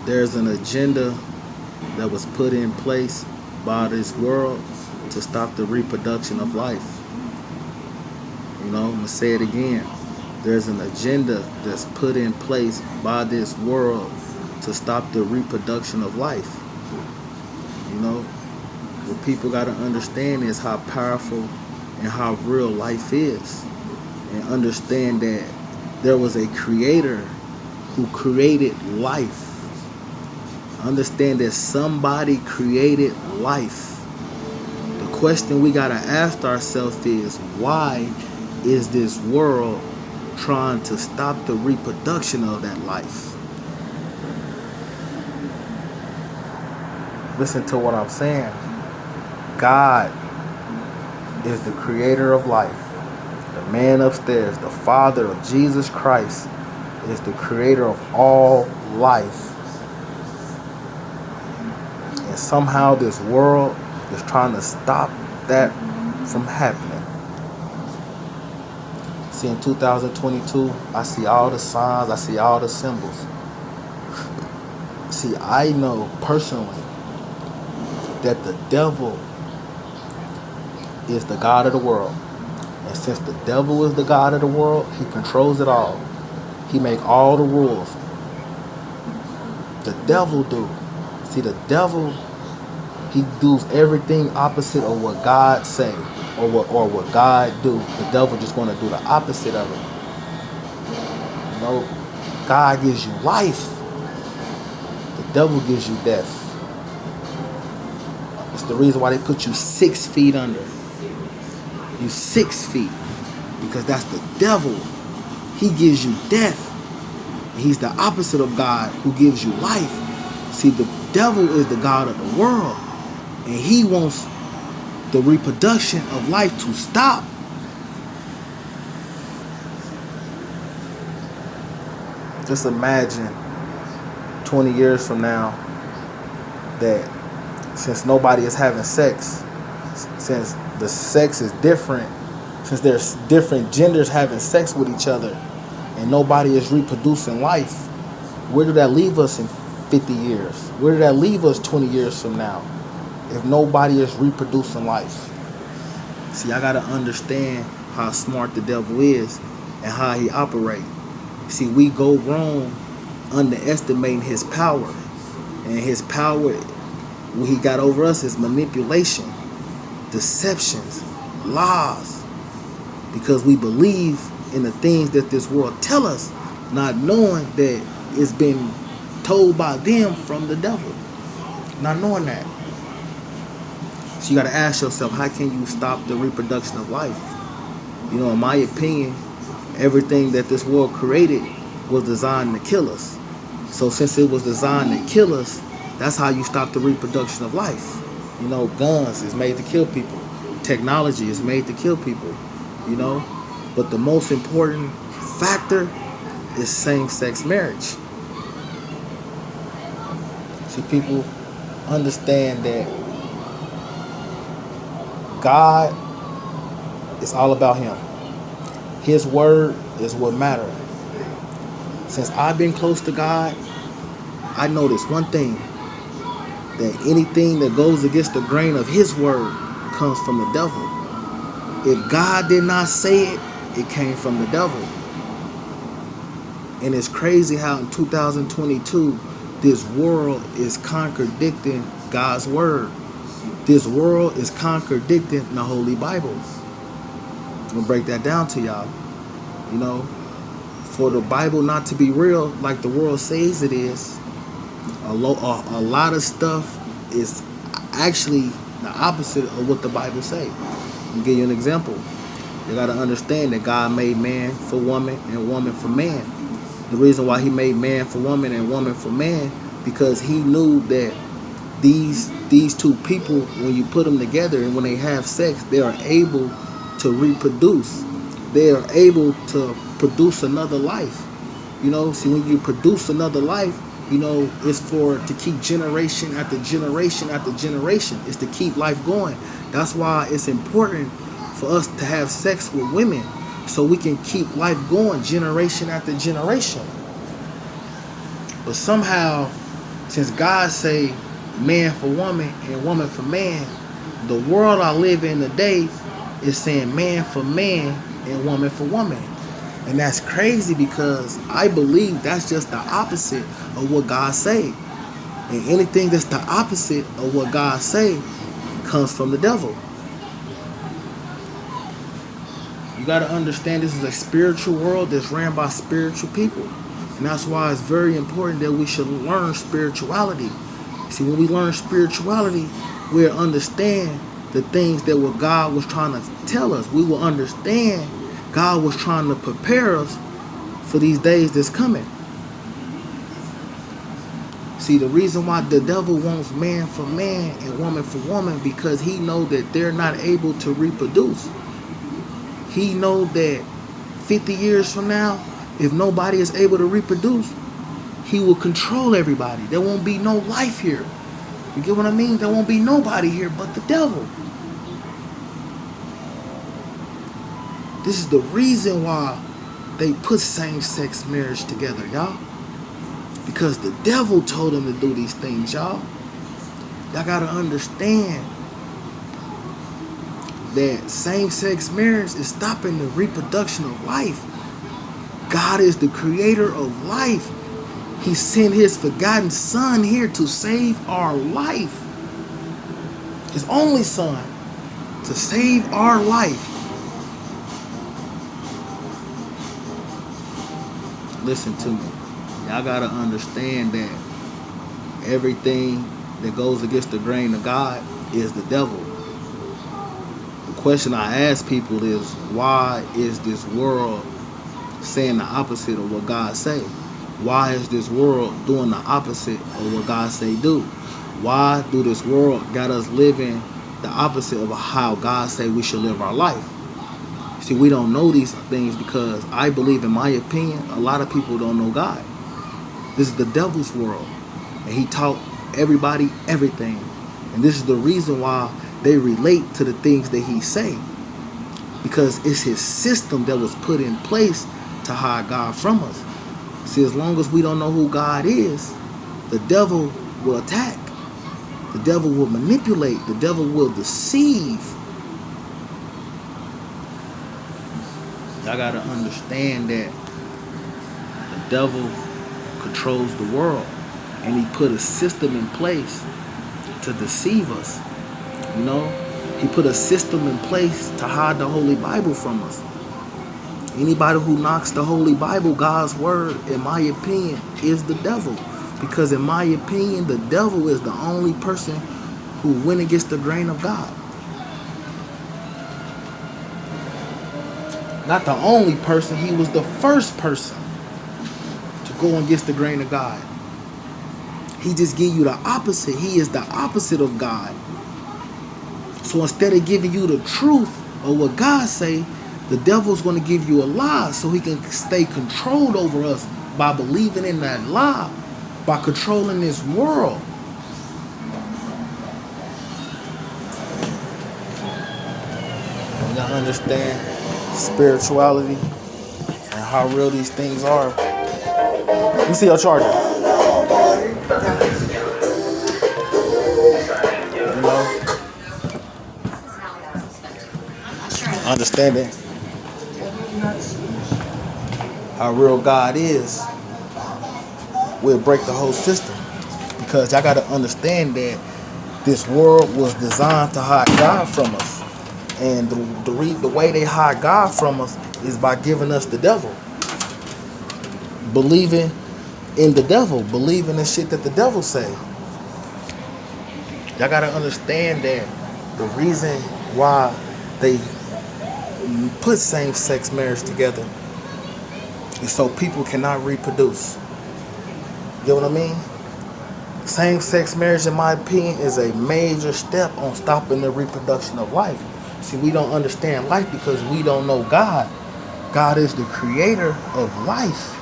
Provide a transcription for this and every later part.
There's an agenda that was put in place by this world to stop the reproduction of life. I'm going to say it again. There's an agenda that's put in place by this world to stop the reproduction of life. What people got to understand is how powerful and how real life is. And understand that there was a creator who created life. Understand that somebody created life. The question we got to ask ourselves is, why is this world trying to stop the reproduction of that life? Listen to what I'm saying. God is the creator of life. The man upstairs, the Father of Jesus Christ, is the creator of all life. And somehow this world is trying to stop that from happening. See, in 2022, I see all the signs, I see all the symbols. See, I know personally that the devil is the God of the world. And since the devil is the God of the world, he controls it all. He make all the rules. The devil do. See, the devil, he does everything opposite of what God say or what God do. The devil just want to do the opposite of it. God gives you life. The devil gives you death. It's the reason why they put you 6 feet under. You 6 feet. Because that's the devil. He gives you death. He's the opposite of God, who gives you life. See, the devil is the God of the world. And he wants the reproduction of life to stop. Just imagine 20 years from now that since nobody is having sex, since the sex is different, since there's different genders having sex with each other, and nobody is reproducing life, where did that leave us in 50 years? Where did that leave us 20 years from now if nobody is reproducing life? See, I got to understand how smart the devil is and how he operates. See, we go wrong underestimating his power. And his power, what he got over us, is manipulation, deceptions, lies. Because we believe in the things that this world tell us, not knowing that it's been told by them from the devil. Not knowing that. So you got to ask yourself, how can you stop the reproduction of life? In my opinion, everything that this world created was designed to kill us. So since it was designed to kill us, that's how you stop the reproduction of life. Guns is made to kill people. Technology is made to kill people. But the most important factor is same-sex marriage. See, people understand that God is all about him. His word is what matters. Since I've been close to God, I noticed one thing, that anything that goes against the grain of his word comes from the devil. If God did not say it, it came from the devil. And it's crazy how in 2022, this world is contradicting God's word. This world is contradicting the Holy Bible. I'm going to break that down to y'all. For the Bible not to be real like the world says it is, a lot of stuff is actually the opposite of what the Bible say. I'll give you an example. You got to understand that God made man for woman and woman for man. The reason why he made man for woman and woman for man, because he knew that these two people, when you put them together and when they have sex, they are able to reproduce. They are able to produce another life. See, when you produce another life, it's to keep generation after generation after generation. It's to keep life going. That's why it's important for us to have sex with women, so we can keep life going generation after generation. But somehow Since God say man for woman and woman for man, the world I live in today is saying man for man and woman for woman. And that's crazy because I believe that's just the opposite of what God say. And anything that's the opposite of what God say comes from the devil. You got to understand this is a spiritual world that's ran by spiritual people. And that's why it's very important that we should learn spirituality. See, when we learn spirituality, we'll understand the things that what God was trying to tell us. We will understand God was trying to prepare us for these days that's coming. See, the reason why the devil wants man for man and woman for woman, because he knows that they're not able to reproduce. He knows that 50 years from now, if nobody is able to reproduce, he will control everybody. There won't be no life here. You get what I mean? There won't be nobody here but the devil. This is the reason why they put same-sex marriage together, y'all. Because the devil told them to do these things, y'all. Y'all gotta understand that same-sex marriage is stopping the reproduction of life. God is the creator of life. He sent his forgotten son here to save our life. His only son to save our life. Listen to me. Y'all gotta understand that everything that goes against the grain of God is the devil. The question I ask people is, why is this world saying the opposite of what God say? Why is this world doing the opposite of what God say do? Why do this world got us living the opposite of how God say we should live our life? See, we don't know these things because I believe, in my opinion, a lot of people don't know God. This is the devil's world. And he taught everybody everything. And this is the reason why they relate to the things that he say. Because it's his system that was put in place to hide God from us. See, as long as we don't know who God is, the devil will attack. The devil will manipulate. The devil will deceive. Y'all gotta understand that the devil controls the world, and he put a system in place to deceive us. You know, he put a system in place to hide the Holy Bible from us. Anybody who knocks the Holy Bible, God's word, in my opinion, is the devil. Because in my opinion, the devil is the only person who went against the grain of God. Not the only person, he was the first person to go against the grain of God. He just give you the opposite. He is the opposite of God. So instead of giving you the truth of what God say, the devil's going to give you a lie so he can stay controlled over us by believing in that lie, by controlling this world. You gotta understand spirituality and how real these things are. Let me see your charger. You know, understanding how real God is will break the whole system. Because y'all gotta understand that this world was designed to hide God from us. And the way they hide God from us is by giving us the devil. Believing in the devil. Believing in shit that the devil say. Y'all gotta understand that the reason why they put same-sex marriage together is so people cannot reproduce. You get what I mean? Same-sex marriage, in my opinion, is a major step on stopping the reproduction of life. See, we don't understand life because we don't know God. God is the creator of life.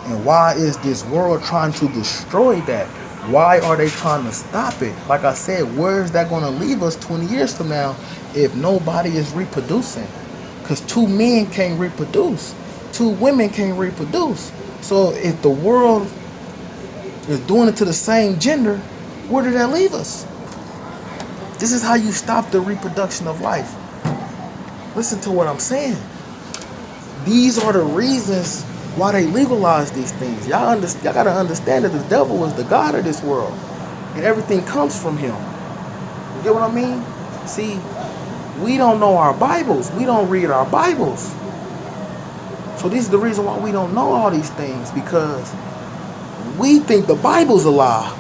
And why is this world trying to destroy that? Why are they trying to stop it? Like I said, where is that going to leave us 20 years from now if nobody is reproducing? Because 2 men can't reproduce. 2 women can't reproduce. So if the world is doing it to the same gender, where did that leave us? This is how you stop the reproduction of life. Listen to what I'm saying. These are the reasons why they legalize these things. Y'all gotta understand that the devil is the god of this world, and everything comes from him. You get what I mean? See, we don't know our Bibles. We don't read our Bibles. So this is the reason why we don't know all these things, because we think the Bible's a lie.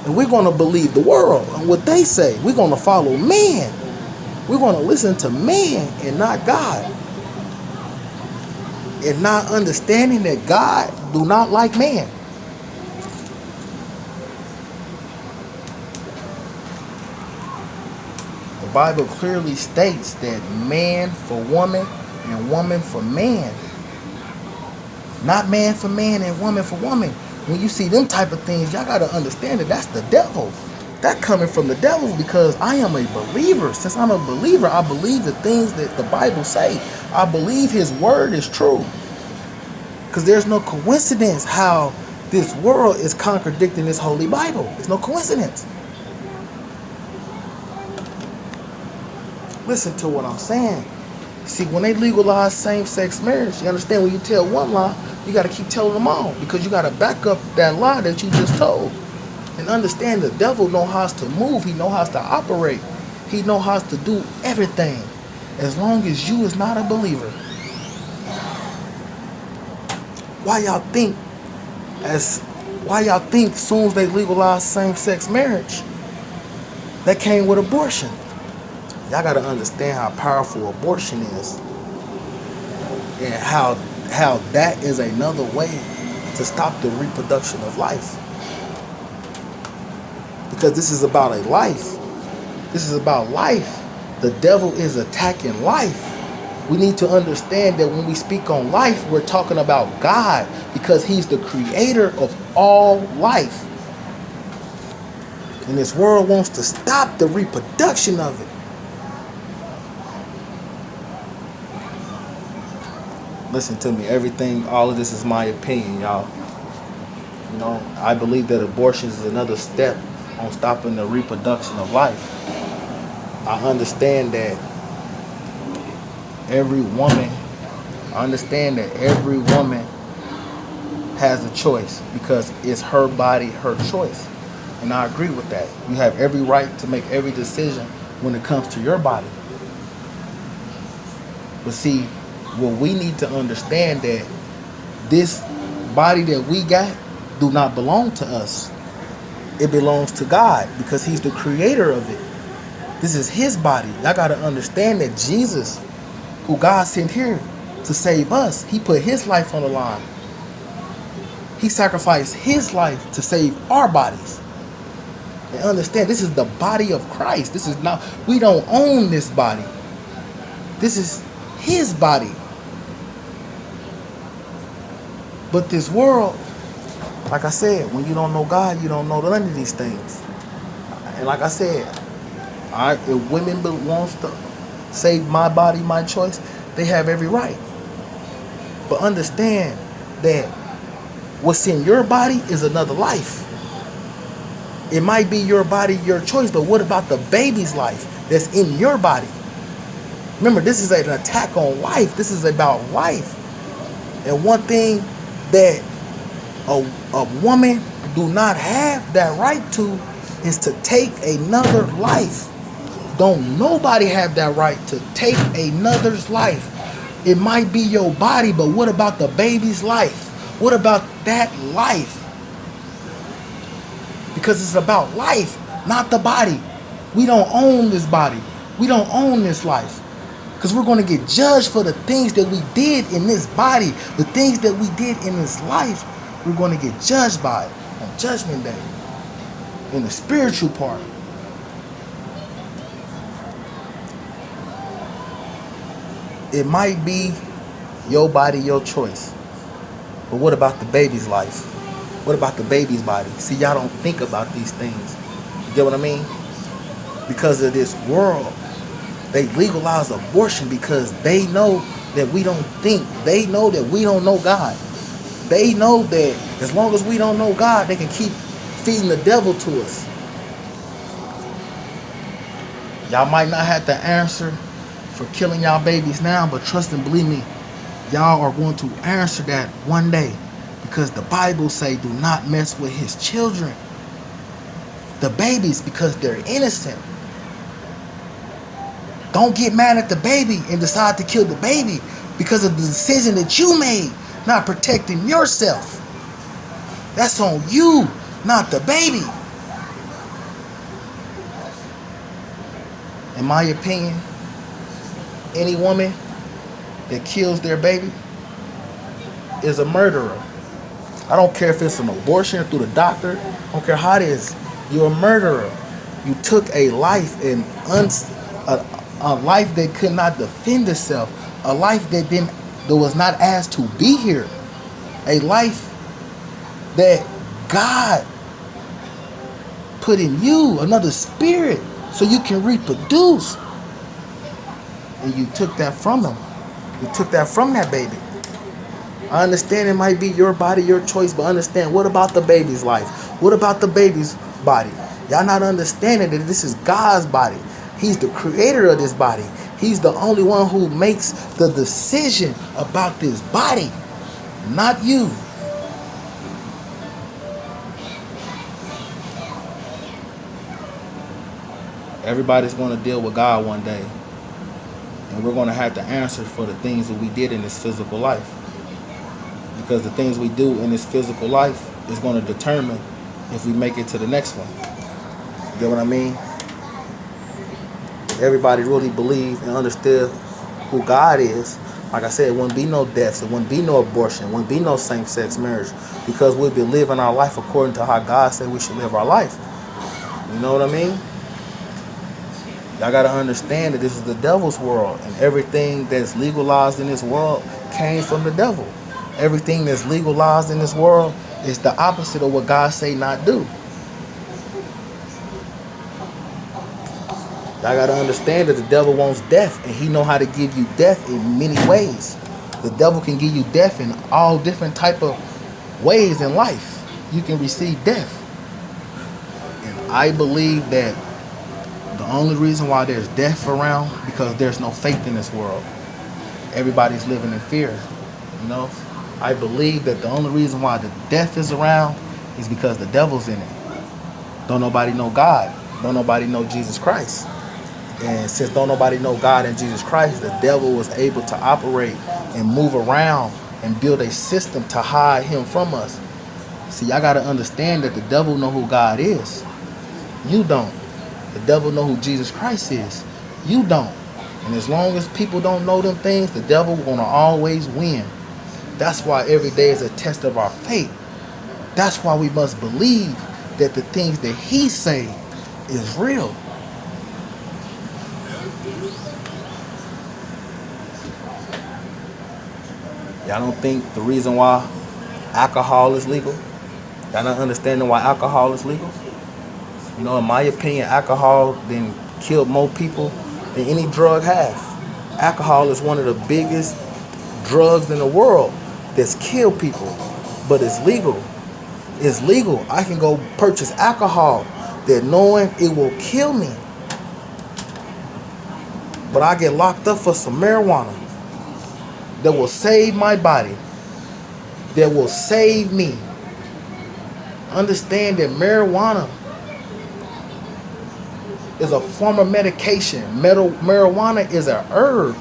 And we're going to believe the world and what they say. We're going to follow man. We're going to listen to man and not God. And not understanding that God do not like man. The Bible clearly states that man for woman and woman for man. Not man for man and woman for woman. When you see them type of things, y'all got to understand that that's the devil. That coming from the devil, because I am a believer. Since I'm a believer, I believe the things that the Bible say. I believe his word is true. Because there's no coincidence how this world is contradicting this holy Bible. There's no coincidence. Listen to what I'm saying. See, when they legalize same-sex marriage, you understand, when you tell one lie, you got to keep telling them all, because you got to back up that lie that you just told. And understand the devil knows how to move. He knows how to operate. He knows how to do everything, as long as you is not a believer. Why y'all think as soon as they legalize same-sex marriage, that came with abortion? Y'all got to understand how powerful abortion is, and how that is another way to stop the reproduction of life. Because this is about a life. This is about life. The devil is attacking life. We need to understand that when we speak on life, we're talking about God, because he's the creator of all life. And this world wants to stop the reproduction of it. Listen to me, all of this is my opinion, y'all. You know, I believe that abortion is another step on stopping the reproduction of life. I understand that every woman has a choice, because it's her body, her choice. And I agree with that. You have every right to make every decision when it comes to your body. But see, what we need to understand, that this body that we got do not belong to us. It belongs to God, because he's the creator of it. This is his body. Y'all got to understand that Jesus, who God sent here to save us, he put his life on the line. He sacrificed his life to save our bodies. And understand, this is the body of Christ. This is not, we don't own this body. This is his body. But this world, like I said, when you don't know God, you don't know none of these things. And like I said, if women wants to say my body, my choice, they have every right. But understand that what's in your body is another life. It might be your body, your choice, but what about the baby's life that's in your body? Remember, this is an attack on life. This is about life. And one thing that a woman do not have that right to is to take another life. Don't nobody have that right to take another's life. It might be your body, but what about the baby's life? What about that life? Because it's about life, not the body. We don't own this body. We don't own this life. Because we're going to get judged for the things that we did in this body, the things that we did in this life. We're going to get judged by it on Judgment Day, in the spiritual part. It might be your body, your choice. But what about the baby's life? What about the baby's body? See, y'all don't think about these things. You get what I mean? Because of this world, they legalize abortion because they know that we don't think. They know that we don't know God. They know that as long as we don't know God, they can keep feeding the devil to us. Y'all might not have to answer for killing y'all babies now, but trust and believe me, y'all are going to answer that one day, because the Bible say do not mess with his children, the babies, because they're innocent. Don't get mad at the baby and decide to kill the baby because of the decision that you made, not protecting yourself. That's on you, not the baby. In my opinion, any woman that kills their baby is a murderer. I don't care if it's an abortion through the doctor. I don't care how it is. You're a murderer. You took a life, a life that could not defend itself, a life that was not asked to be here, a life that God put in you, another spirit, so you can reproduce. And you took that from him. You took that from that baby. I understand it might be your body, your choice, but understand, what about the baby's life? What about the baby's body? Y'all not understanding that this is God's body. He's the creator of this body. He's the only one who makes the decision about this body, not you. Everybody's going to deal with God one day. And we're going to have to answer for the things that we did in this physical life. Because the things we do in this physical life is going to determine if we make it to the next one. You get what I mean? If everybody really believed and understood who God is, like I said, it wouldn't be no deaths, it wouldn't be no abortion, it wouldn't be no same-sex marriage, because we'd be living our life according to how God said we should live our life. You know what I mean? Y'all got to understand that this is the devil's world, and everything that's legalized in this world came from the devil. Everything that's legalized in this world is the opposite of what God say not do. Y'all got to understand that the devil wants death, and he know how to give you death in many ways. The devil can give you death in all different type of ways in life. You can receive death. And I believe that the only reason why there's death around, because there's no faith in this world. Everybody's living in fear. You know, I believe that the only reason why the death is around is because the devil's in it. Don't nobody know God. Don't nobody know Jesus Christ. And since don't nobody know God and Jesus Christ, the devil was able to operate and move around and build a system to hide him from us. See, y'all got to understand that the devil know who God is. You don't. The devil know who Jesus Christ is. You don't. And as long as people don't know them things, the devil gonna always win. That's why every day is a test of our faith. That's why we must believe that the things that he say is real. Y'all don't think the reason why alcohol is legal? Y'all not understanding why alcohol is legal? You know, in my opinion, alcohol then killed more people than any drug has. Alcohol is one of the biggest drugs in the world that's killed people, but it's legal. It's legal. I can go purchase alcohol that knowing it will kill me, but I get locked up for some marijuana that will save my body, that will save me. Understand that marijuana is a form of medication. Marijuana is an herb.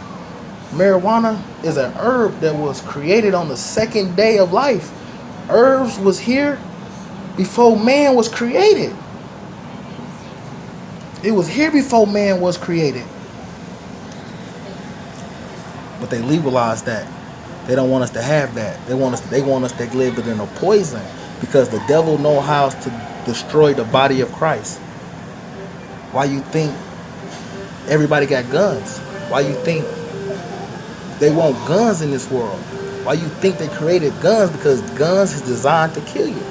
Marijuana is an herb that was created on the second day of life. Herbs was here before man was created. It was here before man was created. But they legalized that. They don't want us to have that. They want us to live it in a poison, because the devil knows how to destroy the body of Christ. Why you think everybody got guns? Why you think they want guns in this world? Why you think they created guns? Because guns is designed to kill you.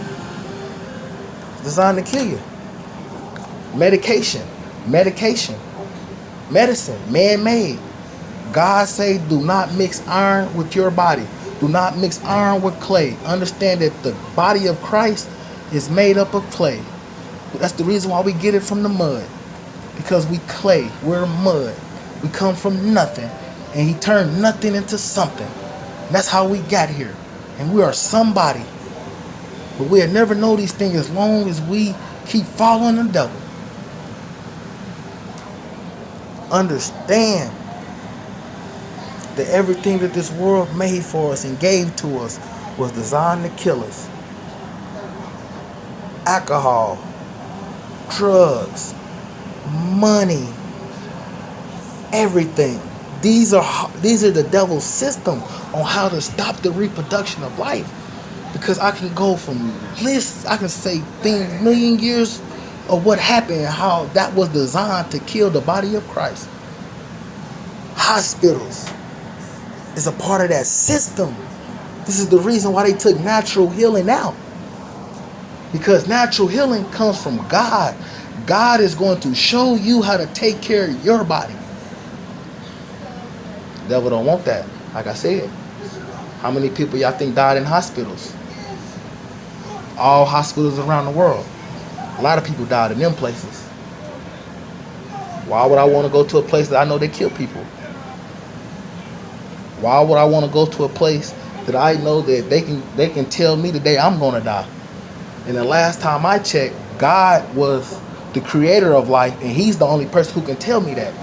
It's designed to kill you. Medication, medicine, man-made. God say, do not mix iron with your body. Do not mix iron with clay. Understand that the body of Christ is made up of clay. That's the reason why we get it from the mud. Because we clay. We're mud. We come from nothing. And he turned nothing into something. And that's how we got here. And we are somebody. But we'll never know these things as long as we keep following the devil. Understand that everything that this world made for us and gave to us was designed to kill us. Alcohol, drugs, money, everything. These are the devil's system on how to stop the reproduction of life. Because I can go from lists, I can say things, million years of what happened and how that was designed to kill the body of Christ. Hospitals is a part of that system. This is the reason why they took natural healing out. Because natural healing comes from God. God is going to show you how to take care of your body. The devil don't want that. Like I said, how many people y'all think died in hospitals? All hospitals around the world. A lot of people died in them places. Why would I want to go to a place that I know they kill people? Why would I want to go to a place that I know that they can tell me the day I'm going to die? And the last time I checked, God was the creator of life, and he's the only person who can tell me that.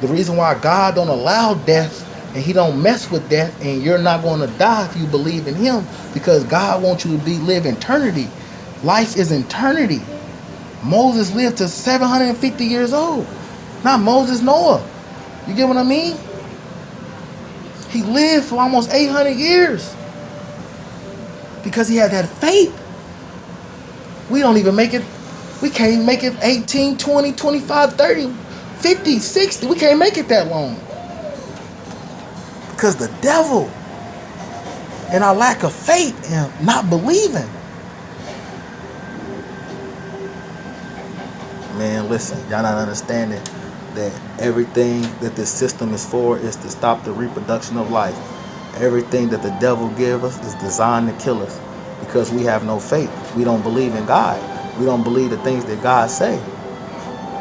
The reason why God don't allow death and he don't mess with death and you're not going to die if you believe in him, because God wants you to live eternity. Life is eternity. Moses lived to 750 years old. Not Moses, Noah. You get what I mean? He lived for almost 800 years because he had that faith. We don't even make it. We can't make it 18, 20, 25, 30, 50, 60. We can't make it that long. Because the devil and our lack of faith and not believing. Man, listen, y'all not understanding that everything that this system is for is to stop the reproduction of life. Everything that the devil gives us is designed to kill us because we have no faith. We don't believe in God. We don't believe the things that God say.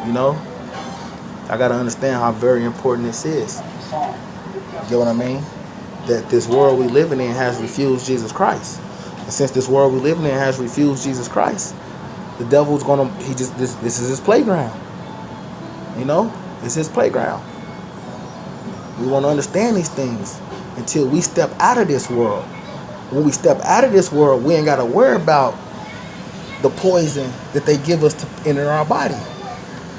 You know? I got to understand how very important this is. You get what I mean? That this world we living in has refused Jesus Christ. And since this world we living in has refused Jesus Christ, the devil's gonna, this is his playground. You know? It's his playground. We want to understand these things until we step out of this world. When we step out of this world, we ain't got to worry about the poison that they give us to enter our body.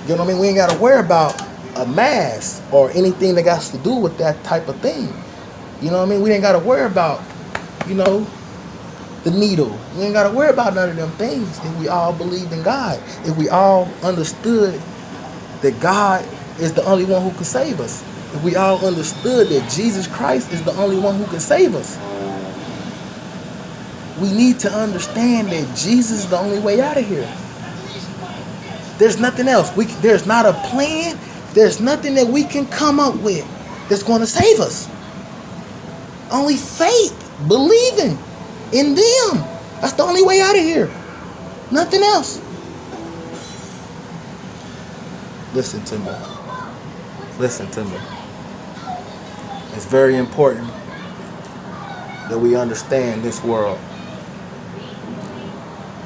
You know what I mean? We ain't got to worry about a mask or anything that got to do with that type of thing. You know what I mean? We ain't got to worry about, you know, the needle. We ain't got to worry about none of them things if we all believed in God. If we all understood that God is the only one who can save us. If we all understood that Jesus Christ is the only one who can save us. We need to understand that Jesus is the only way out of here. There's nothing else. There's not a plan. There's nothing that we can come up with that's going to save us. Only faith, believing in them. That's the only way out of here. Nothing else. Listen to me. Listen to me. It's very important that we understand this world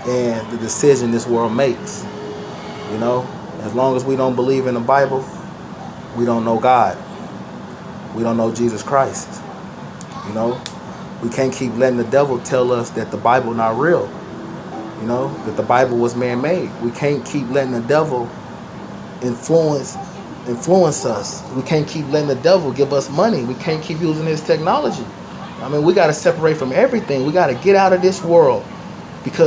and the decision this world makes. You know, as long as we don't believe in the Bible, we don't know God. We don't know Jesus Christ. You know, we can't keep letting the devil tell us that the Bible not real. You know, that the Bible was man-made. We can't keep letting the devil influence us. We can't keep letting the devil give us money. We can't keep using his technology. I mean, we got to separate from everything. We got to get out of this world because